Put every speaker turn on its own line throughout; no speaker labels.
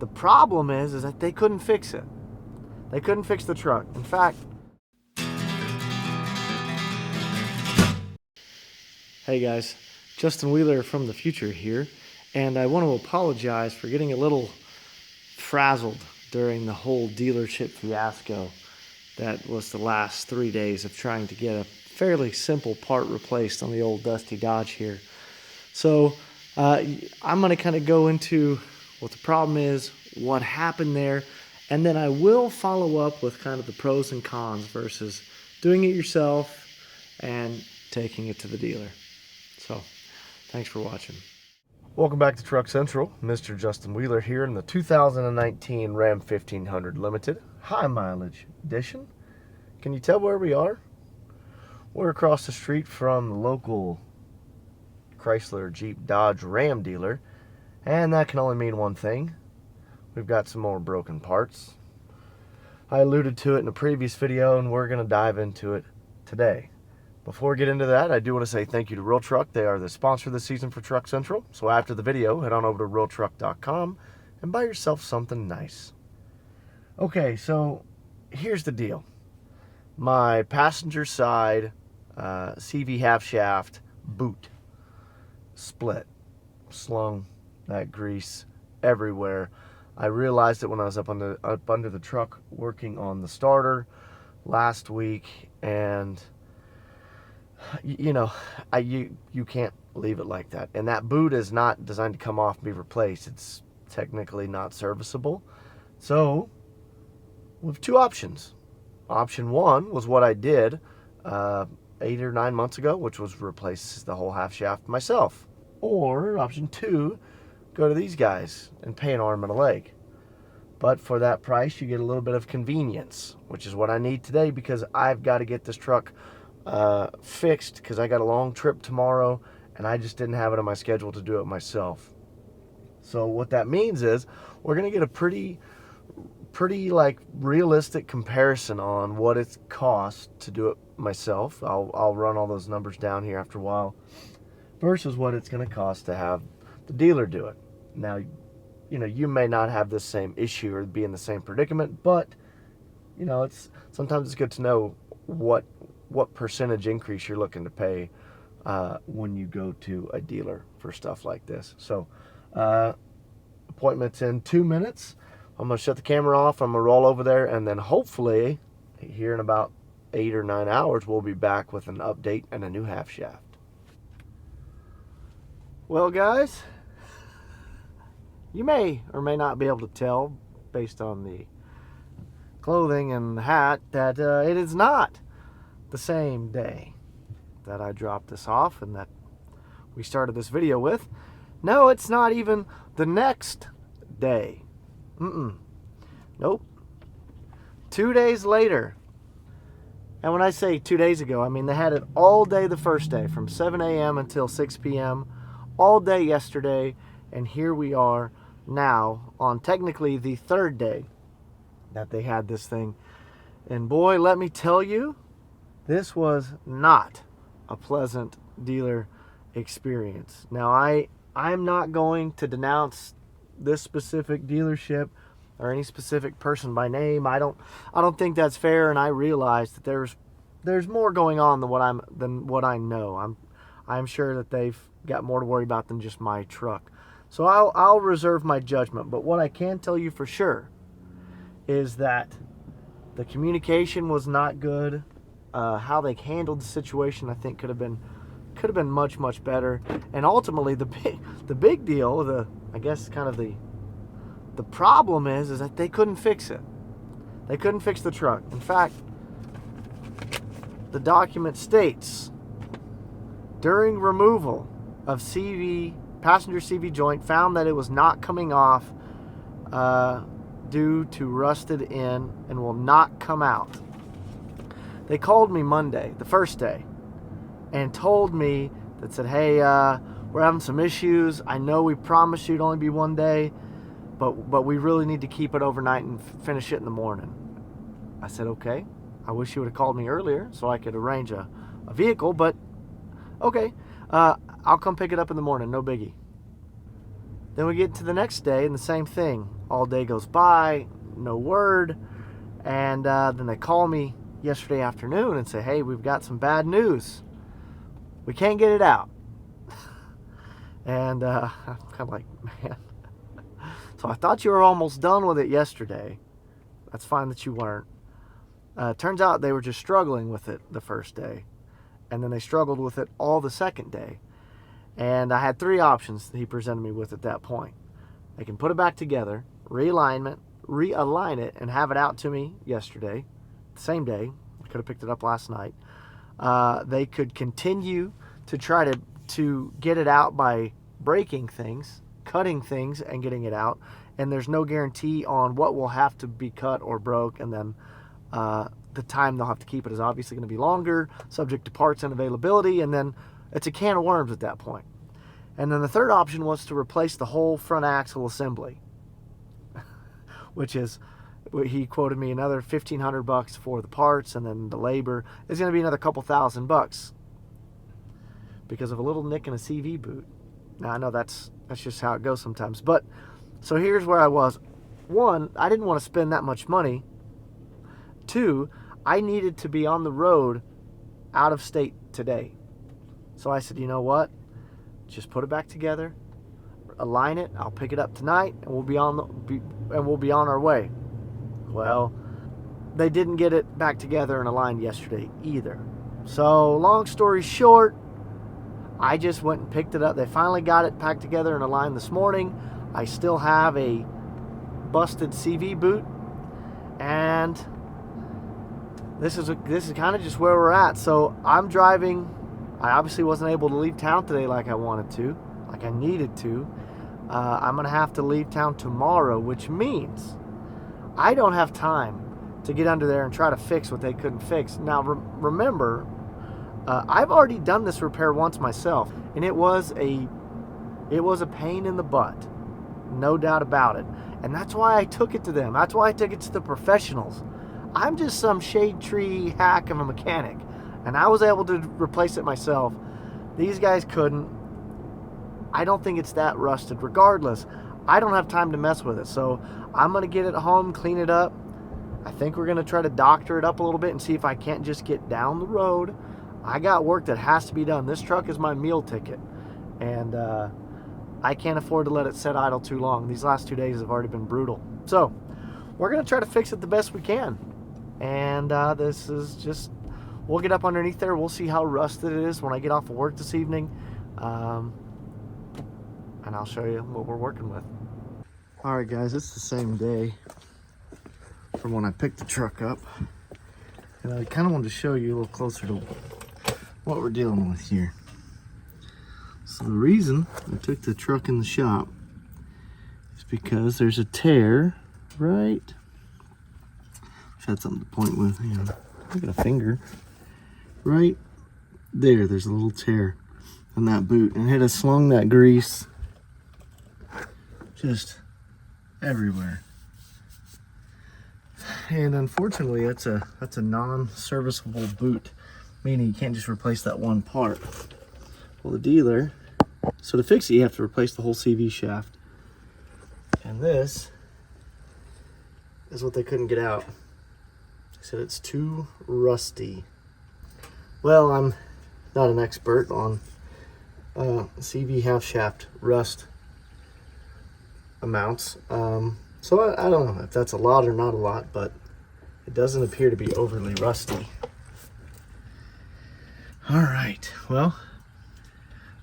The problem is that they couldn't fix it. They couldn't fix the truck. In fact, hey guys, Justin Wheeler from the future here, and I want to apologize for getting a little frazzled during the whole dealership fiasco that was the last 3 days of trying to get a fairly simple part replaced on the old Dusty Dodge here. So I'm going to kind of go into what the problem is, what happened there, and then I will follow up with kind of the pros and cons versus doing it yourself and taking it to the dealer. So, thanks for watching. Welcome back to Truck Central. Mr. Justin Wheeler here in the 2019 Ram 1500 Limited high mileage edition. Can you tell where we are? We're across the street from the local Chrysler, Jeep, Dodge, Ram dealer, and that can only mean one thing. We've got some more broken parts. I alluded to it in a previous video, and we're going to dive into it today. Before we get into that, I do want to say thank you to Real Truck. They are the sponsor this season for Truck Central. So after the video, head on over to realtruck.com and buy yourself something nice. Okay, so here's the deal. My passenger side CV half shaft boot split, slung that grease everywhere. I realized it when I was up under the truck working on the starter last week, and you know, you can't leave it like that. And that boot is not designed to come off and be replaced. It's technically not serviceable. So we have two options. Option one was what I did 8 or 9 months ago, which was replace the whole half shaft myself. Or option two, go to these guys and pay an arm and a leg. But for that price, you get a little bit of convenience, which is what I need today, because I've got to get this truck fixed, because I got a long trip tomorrow and I just didn't have it on my schedule to do it myself. So what that means is we're going to get a pretty like realistic comparison on what it costs to do it myself. I'll run all those numbers down here after a while versus what it's going to cost to have the dealer do it. Now, you know, you may not have this same issue or be in the same predicament, but you know, sometimes it's good to know what percentage increase you're looking to pay when you go to a dealer for stuff like this. So appointment's in 2 minutes. I'm going to shut the camera off. I'm going to roll over there, and then hopefully here in about 8 or 9 hours we'll be back with an update and a new half shaft. Well guys, you may or may not be able to tell based on the clothing and the hat that it is not the same day that I dropped this off and that we started this video with. No, it's not even the next day. Nope. 2 days later. And when I say 2 days ago, I mean they had it all day the first day, from 7 a.m. until 6 p.m. all day yesterday, and here we are now on technically the third day that they had this thing. And boy, let me tell you, this was not a pleasant dealer experience. Now, I'm not going to denounce this specific dealership or any specific person by name. I don't think that's fair, and I realize that there's more going on than what I know. I'm sure that they've got more to worry about than just my truck. So I'll reserve my judgment. But what I can tell you for sure is that the communication was not good. How they handled the situation, I think, could have been much, much better. And ultimately, the big deal, I guess kind of the problem is that they couldn't fix it. They couldn't fix the truck. In fact, the document states, during removal of passenger CV joint, found that it was not coming off due to rusted in and will not come out. They called me Monday, the first day, and told me that said, hey, we're having some issues. I know we promised you it'd only be 1 day, but we really need to keep it overnight and finish it in the morning. I said, okay. I wish you would have called me earlier so I could arrange a vehicle, but okay. I'll come pick it up in the morning, no biggie. Then we get to the next day and the same thing. All day goes by, no word. And then they call me yesterday afternoon and say, hey, we've got some bad news. We can't get it out. And I'm kind of like, man. So I thought you were almost done with it yesterday. That's fine that you weren't. Turns out they were just struggling with it the first day. And then they struggled with it all the second day. And I had 3 options that he presented me with at that point. They can put it back together, realign it, and have it out to me yesterday, the same day. I could have picked it up last night. They could continue to try to get it out by breaking things, cutting things, and getting it out. And there's no guarantee on what will have to be cut or broke. And then the time they'll have to keep it is obviously going to be longer, subject to parts and availability. And then it's a can of worms at that point. And then the third option was to replace the whole front axle assembly, which is, he quoted me another $1,500 for the parts, and then the labor is going to be another couple $1,000 because of a little nick in a CV boot. Now I know that's just how it goes sometimes. But so here's where I was. 1, I didn't want to spend that much money. 2, I needed to be on the road out of state today. So I said, you know what? Just put it back together, align it. I'll pick it up tonight, and we'll be on our way. Well, they didn't get it back together and aligned yesterday either. So long story short, I just went and picked it up. They finally got it packed together and aligned this morning. I still have a busted CV boot, and this is kind of just where we're at. So I'm driving. I obviously wasn't able to leave town today like I wanted to, like I needed to. I'm going to have to leave town tomorrow, which means I don't have time to get under there and try to fix what they couldn't fix. Now, remember, I've already done this repair once myself, and it was a pain in the butt, no doubt about it. And that's why I took it to them. That's why I took it to the professionals. I'm just some shade tree hack of a mechanic, and I was able to replace it myself. These guys couldn't. I don't think it's that rusted. Regardless, I don't have time to mess with it. So I'm going to get it home, clean it up. I think we're going to try to doctor it up a little bit and see if I can't just get down the road. I got work that has to be done. This truck is my meal ticket. And I can't afford to let it sit idle too long. These last 2 days have already been brutal. So we're going to try to fix it the best we can. And this is just... We'll get up underneath there. We'll see how rusted it is when I get off of work this evening. And I'll show you what we're working with. All right, guys, it's the same day from when I picked the truck up. And I kind of wanted to show you a little closer to what we're dealing with here. So the reason I took the truck in the shop is because there's a tear right... I've had something to point with. You know, look at a finger. Right there, there's a little tear on that boot, and it has slung that grease just everywhere. And unfortunately, that's a non-serviceable boot, meaning you can't just replace that one part. Well, the dealer, so to fix it, you have to replace the whole CV shaft. And this is what they couldn't get out. They said it's too rusty. Well, I'm not an expert on CV half shaft rust amounts, so I don't know if that's a lot or not a lot, but it doesn't appear to be overly rusty. All right, well,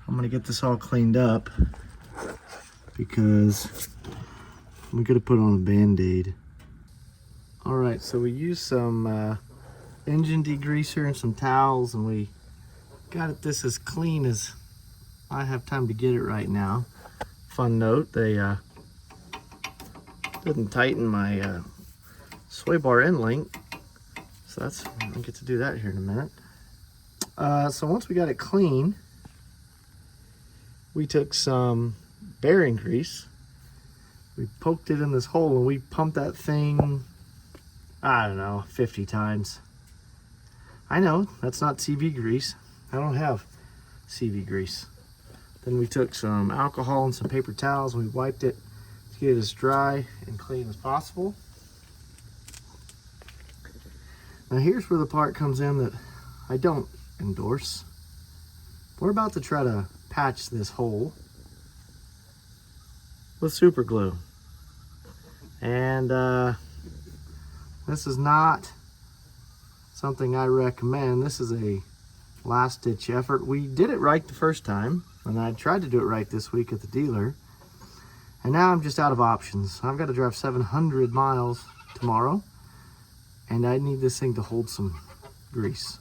I'm gonna get this all cleaned up because we could have put on a Band-Aid. All right, so we used some engine degreaser and some towels, and we got it this as clean as I have time to get it right now. Fun note, they didn't tighten my sway bar end link, so that's, I'll get to do that here in a minute. So once we got it clean, we took some bearing grease, we poked it in this hole, and we pumped that thing, I don't know, 50 times. I know, that's not CV grease. I don't have CV grease. Then we took some alcohol and some paper towels, and we wiped it to get it as dry and clean as possible. Now here's where the part comes in that I don't endorse. We're about to try to patch this hole with super glue. And this is not something I recommend. This is a last ditch effort. We did it right the first time, and I tried to do it right this week at the dealer. And now I'm just out of options. I've got to drive 700 miles tomorrow, and I need this thing to hold some grease.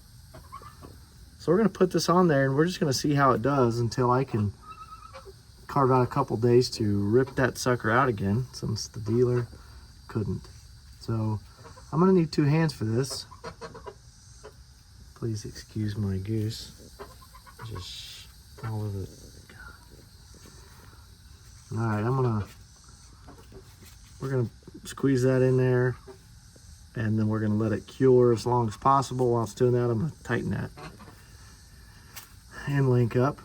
So we're gonna put this on there, and we're just gonna see how it does until I can carve out a couple days to rip that sucker out again, since the dealer couldn't. So I'm gonna need 2 hands for this. Please excuse my goose. Just all of it. All right, we're gonna squeeze that in there, and then we're gonna let it cure as long as possible. While it's doing that, I'm gonna tighten that and link up,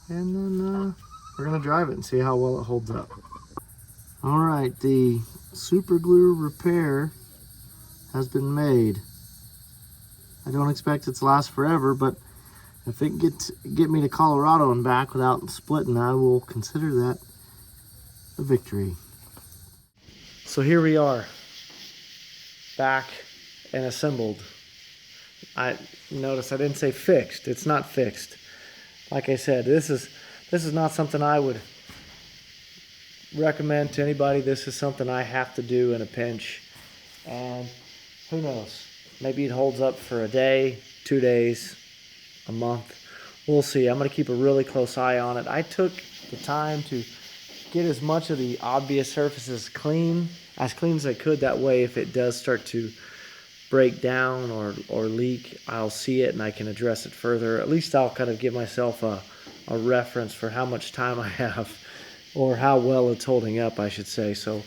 and then we're gonna drive it and see how well it holds up. All right, the super glue repair has been made. I don't expect it to last forever, but if it can get me to Colorado and back without splitting, I will consider that a victory. So here we are, back and assembled. I notice I didn't say fixed. It's not fixed. Like I said, this is not something I would recommend to anybody. This is something I have to do in a pinch, and who knows? Maybe it holds up for a day, 2 days, a month. We'll see. I'm going to keep a really close eye on it. I took the time to get as much of the obvious surfaces clean as I could. That way, if it does start to break down or leak, I'll see it and I can address it further. At least I'll kind of give myself a reference for how much time I have, or how well it's holding up, I should say. So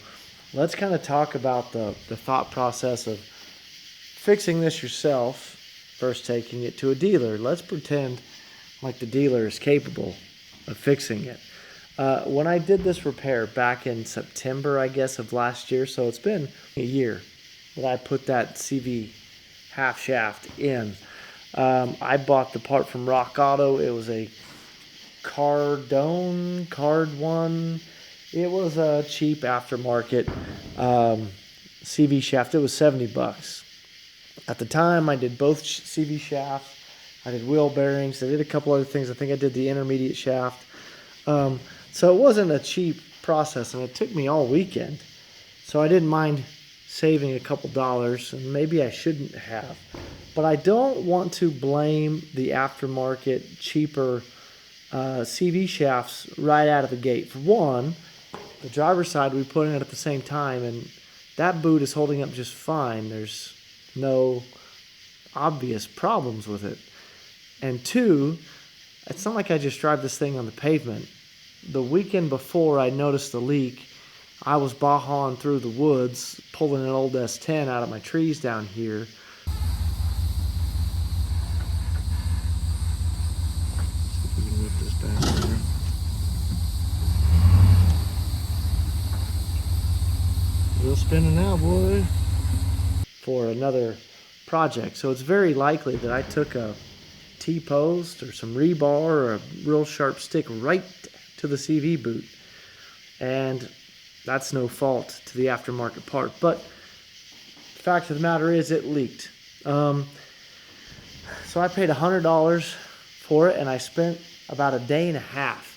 let's kind of talk about the thought process of fixing this yourself versus taking it to a dealer. Let's pretend like the dealer is capable of fixing it. When I did this repair back in September, I guess, of last year, so it's been a year that I put that CV half shaft in. I bought the part from Rock Auto. It was a Card One. It was a cheap aftermarket CV shaft. It was $70. At the time, I did both CV shafts. I did wheel bearings. I did a couple other things. I think I did the intermediate shaft. So it wasn't a cheap process, and it took me all weekend. So I didn't mind saving a couple dollars, and maybe I shouldn't have. But I don't want to blame the aftermarket cheaper CV shafts right out of the gate. For one, the driver's side we put in it at the same time, and that boot is holding up just fine. There's no obvious problems with it. And two, it's not like I just drive this thing on the pavement. The weekend before I noticed the leak, I was bahawing through the woods, pulling an old S10 out of my trees down here. See if we can lift this back here. Wheel spinning now, boy. For another project. So it's very likely that I took a T-post or some rebar or a real sharp stick right to the CV boot, and that's no fault to the aftermarket part. But the fact of the matter is it leaked. So I paid $100 for it, and I spent about a day and a half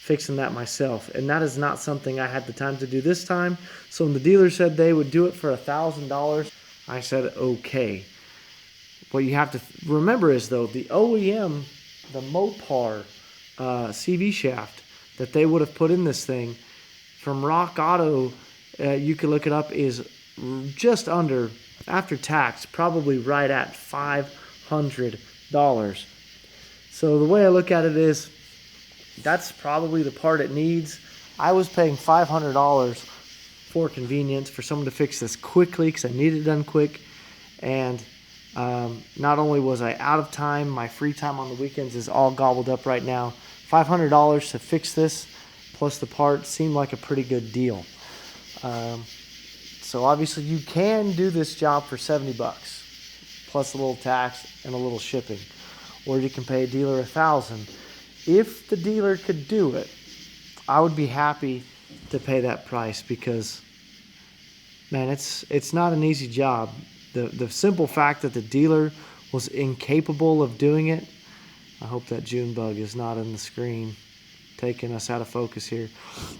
fixing that myself, and that is not something I had the time to do this time. So when the dealer said they would do it for $1,000, I said okay. What you have to remember is, though, the OEM, the Mopar CV shaft that they would have put in this thing from Rock Auto, you can look it up, is just under, after tax, probably right at $500. So the way I look at it is, that's probably the part it needs. I was paying $500 for convenience for someone to fix this quickly because I need it done quick. And not only was I out of time, my free time on the weekends is all gobbled up right now. $500 to fix this plus the part seemed like a pretty good deal. So obviously you can do this job for 70 bucks, plus a little tax and a little shipping. Or you can pay a dealer $1,000. If the dealer could do it, I would be happy to pay that price because, man, it's not an easy job. The simple fact that the dealer was incapable of doing it, I hope that June bug is not in the screen taking us out of focus here.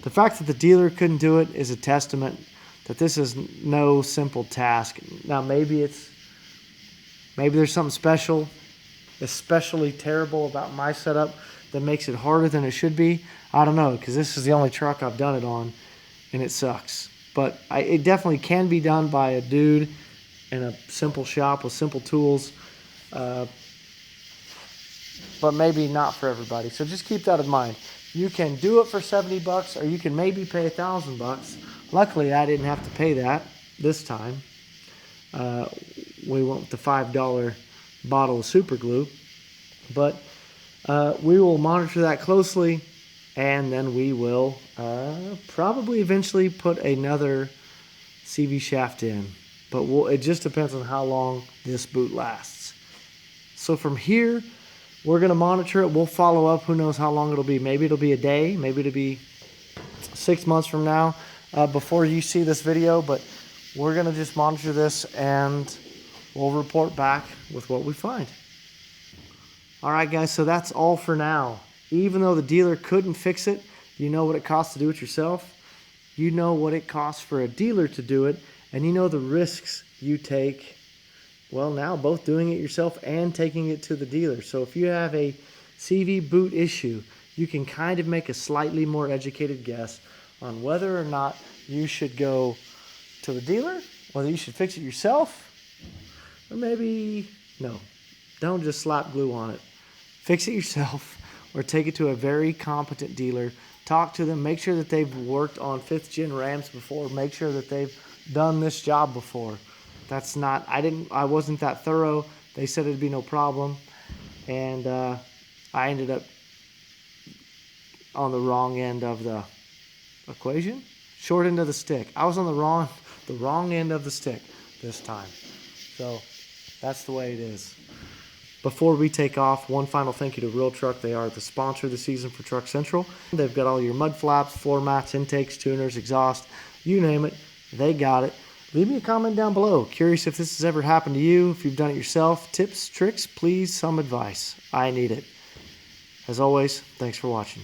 The fact that the dealer couldn't do it is a testament that this is no simple task. Now maybe there's something special, especially terrible about my setup that makes it harder than it should be. I don't know, because this is the only truck I've done it on, and it sucks. But it definitely can be done by a dude in a simple shop with simple tools, but maybe not for everybody. So just keep that in mind. You can do it for 70 bucks, or you can maybe pay $1,000. Luckily, I didn't have to pay that this time. We went with the $5 bottle of super glue, but we will monitor that closely, and then we will probably eventually put another CV shaft in, but it just depends on how long this boot lasts. So from here, we're going to monitor it. We'll follow up. Who knows how long it'll be. Maybe it'll be a day, maybe it'll be 6 months from now before you see this video, but we're going to just monitor this and we'll report back with what we find. All right, guys, so that's all for now. Even though the dealer couldn't fix it, you know what it costs to do it yourself. You know what it costs for a dealer to do it, and you know the risks you take, well, now both doing it yourself and taking it to the dealer. So if you have a CV boot issue, you can kind of make a slightly more educated guess on whether or not you should go to the dealer, whether you should fix it yourself, or maybe, no, don't just slap glue on it. Fix it yourself or take it to a very competent dealer. Talk to them, make sure that they've worked on 5th gen Rams before, make sure that they've done this job before. I wasn't that thorough. They said it'd be no problem, and I ended up on the wrong end of the equation, short end of the stick. I was on the wrong end of the stick this time. So that's the way it is. Before we take off, one final thank you to Real Truck. They are the sponsor of the season for Truck Central. They've got all your mud flaps, floor mats, intakes, tuners, exhaust, you name it, they got it. Leave me a comment down below. Curious if this has ever happened to you, if you've done it yourself. Tips, tricks, please, some advice. I need it. As always, thanks for watching.